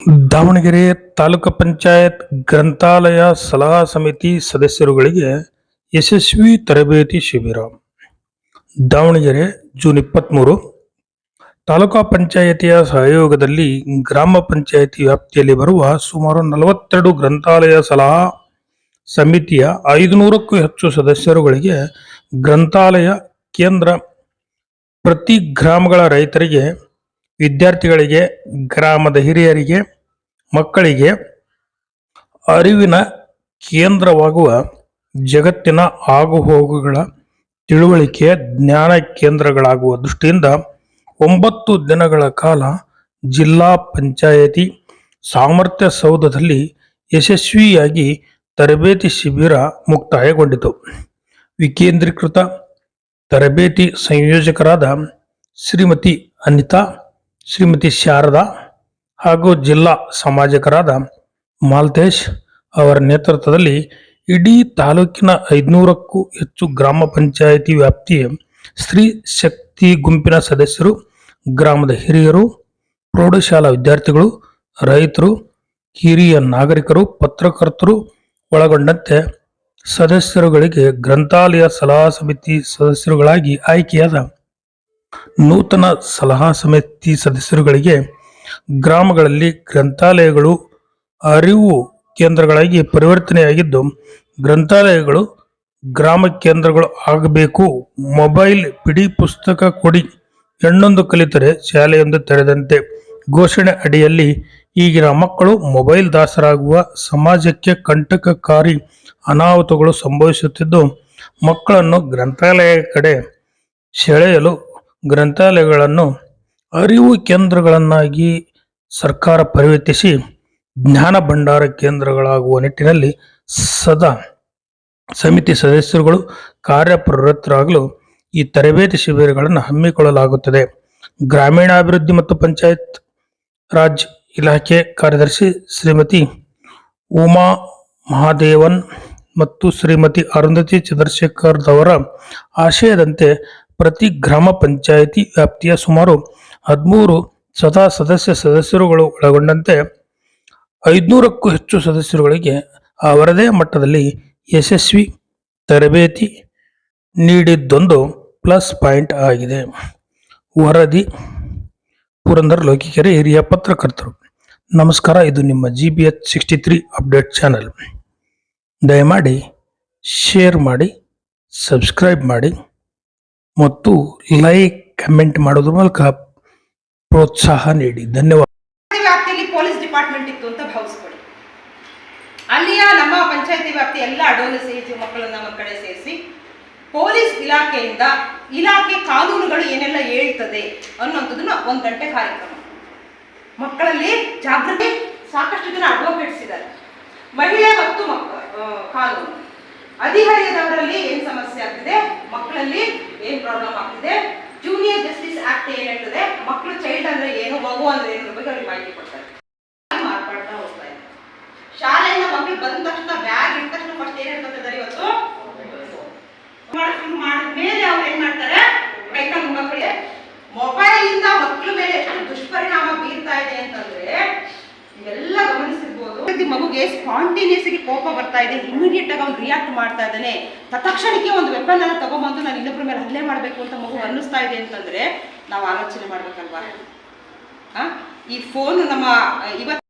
ದಾವಣಗೆರೆ ತಾಲೂಕು ಪಂಚಾಯತ್ ಗ್ರಂಥಾಲಯ ಸಲಹಾ ಸಮಿತಿ ಸದಸ್ಯರುಗಳಿಗೆ ಯಶಸ್ವಿ ತರಬೇತಿ ಶಿಬಿರ. ದಾವಣಗೆರೆ ಜೂನ್ 23. ತಾಲೂಕಾ ಪಂಚಾಯಿತಿಯ ಸಹಯೋಗದಲ್ಲಿ ಗ್ರಾಮ ಪಂಚಾಯಿತಿ ವ್ಯಾಪ್ತಿಯಲ್ಲಿ ಬರುವ ಸುಮಾರು 42 ಗ್ರಂಥಾಲಯ ಸಲಹಾ ಸಮಿತಿಯ 500ಕ್ಕೂ ಹೆಚ್ಚು ಸದಸ್ಯರುಗಳಿಗೆ ಗ್ರಂಥಾಲಯ ಕೇಂದ್ರ ಪ್ರತಿ ಗ್ರಾಮಗಳ ರೈತರಿಗೆ, ವಿದ್ಯಾರ್ಥಿಗಳಿಗೆ, ಗ್ರಾಮದ ಹಿರಿಯರಿಗೆ, ಮಕ್ಕಳಿಗೆ ಅರಿವಿನ ಕೇಂದ್ರವಾಗುವ ಜಗತ್ತಿನ ಆಗುಹೋಗುಗಳ ತಿಳುವಳಿಕೆ ಜ್ಞಾನ ಕೇಂದ್ರಗಳಾಗುವ ದೃಷ್ಟಿಯಿಂದ 9 ದಿನಗಳ ಕಾಲ ಜಿಲ್ಲಾ ಪಂಚಾಯಿತಿ ಸಾಮರ್ಥ್ಯ ಸೌಧದಲ್ಲಿ ಯಶಸ್ವಿಯಾಗಿ ತರಬೇತಿ ಶಿಬಿರ ಮುಕ್ತಾಯಗೊಂಡಿತು. ವಿಕೇಂದ್ರೀಕೃತ ತರಬೇತಿ ಸಂಯೋಜಕರಾದ ಶ್ರೀಮತಿ ಅನಿತಾ, ಶ್ರೀಮತಿ ಶಾರದಾ ಹಾಗೂ ಜಿಲ್ಲಾ ಸಂಯೋಜಕರಾದ ಮಾಲ್ತೇಶ್ ಅವರ ನೇತೃತ್ವದಲ್ಲಿ ಇಡೀ ತಾಲೂಕಿನ 500ಕ್ಕೂ ಹೆಚ್ಚು ಗ್ರಾಮ ಪಂಚಾಯಿತಿ ವ್ಯಾಪ್ತಿಯ ಸ್ತ್ರೀ ಶಕ್ತಿ ಗುಂಪಿನ ಸದಸ್ಯರು, ಗ್ರಾಮದ ಹಿರಿಯರು, ಪ್ರೌಢಶಾಲಾ ವಿದ್ಯಾರ್ಥಿಗಳು, ರೈತರು, ಹಿರಿಯ ನಾಗರಿಕರು, ಪತ್ರಕರ್ತರು ಒಳಗೊಂಡಂತೆ ಸದಸ್ಯರುಗಳಿಗೆ ಗ್ರಂಥಾಲಯ ಸಲಹಾ ಸಮಿತಿ ಸದಸ್ಯರುಗಳಾಗಿ ಆಯ್ಕೆಯಾದ ನೂತನ ಸಲಹಾ ಸಮಿತಿ ಸದಸ್ಯರುಗಳಿಗೆ ಗ್ರಾಮಗಳಲ್ಲಿ ಗ್ರಂಥಾಲಯಗಳು ಅರಿವು ಕೇಂದ್ರಗಳಾಗಿ ಪರಿವರ್ತನೆಯಾಗಿದ್ದು, ಗ್ರಂಥಾಲಯಗಳು ಗ್ರಾಮ ಕೇಂದ್ರಗಳು ಆಗಬೇಕು. ಮೊಬೈಲ್ ಬಿಡಿ ಪುಸ್ತಕ ಕೊಡಿ, ಹೆಣ್ಣೊಂದು ಕಲಿತರೆ ಶಾಲೆಯೊಂದು ತೆರೆದಂತೆ ಘೋಷಣೆ ಅಡಿಯಲ್ಲಿ ಈಗಿನ ಮಕ್ಕಳು ಮೊಬೈಲ್ ದಾಸರಾಗುವ ಸಮಾಜಕ್ಕೆ ಕಂಟಕಕಾರಿ ಅನಾಹುತಗಳು ಸಂಭವಿಸುತ್ತಿದ್ದು, ಮಕ್ಕಳನ್ನು ಗ್ರಂಥಾಲಯ ಕಡೆ ಸೆಳೆಯಲು ಗ್ರಂಥಾಲಯಗಳನ್ನು ಅರಿವು ಕೇಂದ್ರಗಳನ್ನಾಗಿ ಸರ್ಕಾರ ಪರಿವರ್ತಿಸಿ ಜ್ಞಾನ ಭಂಡಾರ ಕೇಂದ್ರಗಳಾಗುವ ನಿಟ್ಟಿನಲ್ಲಿ ಸದಾ ಸಮಿತಿ ಸದಸ್ಯರುಗಳು ಕಾರ್ಯಪ್ರವೃತ್ತರಾಗಲು ಈ ತರಬೇತಿ ಶಿಬಿರಗಳನ್ನು ಹಮ್ಮಿಕೊಳ್ಳಲಾಗುತ್ತದೆ. ಗ್ರಾಮೀಣಾಭಿವೃದ್ಧಿ ಮತ್ತು ಪಂಚಾಯತ್ ರಾಜ್ ಇಲಾಖೆ ಕಾರ್ಯದರ್ಶಿ ಶ್ರೀಮತಿ ಉಮಾ ಮಹಾದೇವನ್ ಮತ್ತು ಶ್ರೀಮತಿ ಅರುಂಧತಿ ಚಂದ್ರಶೇಖರ್ ಅವರ ಆಶಯದಂತೆ ಪ್ರತಿ ಗ್ರಾಮ ಪಂಚಾಯಿತಿ ವ್ಯಾಪ್ತಿಯ ಸುಮಾರು 13 ಸ್ವತಃ ಸದಸ್ಯರುಗಳು ಒಳಗೊಂಡಂತೆ 500ಕ್ಕೂ ಹೆಚ್ಚು ಸದಸ್ಯರುಗಳಿಗೆ ಅವರದೇ ಮಟ್ಟದಲ್ಲಿ ಯಶಸ್ವಿ ತರಬೇತಿ ನೀಡಿದ್ದೊಂದು ಪ್ಲಸ್ ಪಾಯಿಂಟ್ ಆಗಿದೆ. ವರದಿ ಪುರಂದರ ಲೋಕಿಕೆರೆ, ಹಿರಿಯ ಪತ್ರಕರ್ತರು. ನಮಸ್ಕಾರ, ಇದು ನಿಮ್ಮ GBH 63 ಅಪ್ಡೇಟ್ ಚಾನಲ್. ದಯಮಾಡಿ ಶೇರ್ ಮಾಡಿ, ಸಬ್ಸ್ಕ್ರೈಬ್ ಮಾಡಿ ಮತ್ತು ಲೈಕ್, ಕಮೆಂಟ್ ಮಾಡೋದ್ರ ಮೂಲಕ ಪ್ರೋತ್ಸಾಹ ನೀಡಿ. ಧನ್ಯವಾದ. ವ್ಯಾಪ್ತಿಯಲ್ಲಿ ಪೊಲೀಸ್ ಡಿಪಾರ್ಟ್ಮೆಂಟ್ ಇತ್ತು ಅಂತ ಭಾವಿಸ್ಕೊಳ್ಳಿ. ಅಲ್ಲಿಯ ನಮ್ಮ ಪಂಚಾಯತಿ ವ್ಯಾಪ್ತಿ ಎಲ್ಲ ಅಡೋಲಸಿ ಮಕ್ಕಳನ್ನ ಒಂದು ಕಡೆ ಸೇರಿಸಿ ಪೊಲೀಸ್ ಇಲಾಖೆಯಿಂದ ಇಲಾಖೆ ಕಾನೂನುಗಳು ಏನೆಲ್ಲ ಹೇಳ್ತದೆ ಅನ್ನೋಂಥದ್ದನ್ನ 1 ಗಂಟೆ ಕಾರ್ಯಕ್ರಮ. ಮಕ್ಕಳಲ್ಲಿ ಜಾಗೃತಿ. ಸಾಕಷ್ಟು ಜನ ಅಡ್ವೊಕೇಟ್ಸ್ ಇದ್ದಾರೆ. ಮಹಿಳೆ ಮತ್ತು ಕಾನೂನು ಹದಿಹರೆಯದವರಲ್ಲಿ ಏನ್ ಸಮಸ್ಯೆ ಆಗ್ತಿದೆ, ಮಕ್ಕಳಲ್ಲಿ ಏನ್ ಪ್ರಾಬ್ಲಮ್ ಆಗ್ತಿದೆ, ಜೂನಿಯರ್ ಜಸ್ಟಿಸ್ ಆಕ್ಟ್ ಏನ್ ಹೇಳ್ತದೆ, ಮಕ್ಕಳು ಚೈಲ್ಡ್ ಅಂದ್ರೆ ಏನು, ಮಗು ಅಂದ್ರೆ ಏನು ಬಗ್ಗೆ ಅವ್ರಿಗೆ ಮಾಹಿತಿ ಕೊಡ್ತಾರೆ. ಮಾರ್ಪಾಡ್ತಾ ಹೋಗ್ತಾ ಇದೆ. ಶಾಲೆಯಿಂದ ಮಕ್ಕಳು ಬಂದ ತಕ್ಷಣ ಬ್ಯಾಗ್ ಇಟ್ಟ ತಕ್ಷಣ ಫಸ್ಟ್ ಏನ್ ಹೇಳ್ಕೊತಿದ್ದಾರೆ, ಇವತ್ತು ಮಾಡಿದ್ಮೇಲೆ ಅವ್ರು ಏನ್ ಮಾಡ್ತಾರೆ, ಕೈಕಾಲು ಮಕ್ಕಳಿಗೆ ಮೊಬೈಲ್ ಇಂದ ಮಕ್ಕಳ ಮೇಲೆ ಎಷ್ಟು ದುಷ್ಪರಿಣಾಮ ಬೀರ್ತಾ ಇದೆ ಅಂತಂದ್ರೆ ಇವೆಲ್ಲ ಗಮನಿಸಿರ್ಬೋದು. ಮಗುಗೆ ಸ್ಪಾಂಟೇನಿಯಸ್ ಆಗಿ ಕೋಪ ಬರ್ತಾ ಇದೆ, ಇಮಿಡಿಯೇಟ್ ಆಗಿ ಅವ್ನು ರಿಯಾಕ್ಟ್ ಮಾಡ್ತಾ ಇದ್ದಾನೆ, ತತ್ಕ್ಷಣಕ್ಕೆ ಒಂದು ವೆಪನ್ ಅನ್ನ ತಗೊಂಬಂದು ನಾನು ಇನ್ನೊಬ್ಬರ ಮೇಲೆ ಹಲ್ಲೆ ಮಾಡಬೇಕು ಅಂತ ಮಗು ಅನ್ನಿಸ್ತಾ ಇದೆ ಅಂತಂದ್ರೆ ನಾವು ಆಲೋಚನೆ ಮಾಡ್ಬೇಕಲ್ವಾ. ಈ ಫೋನ್ ನಮ್ಮ ಇವತ್ತು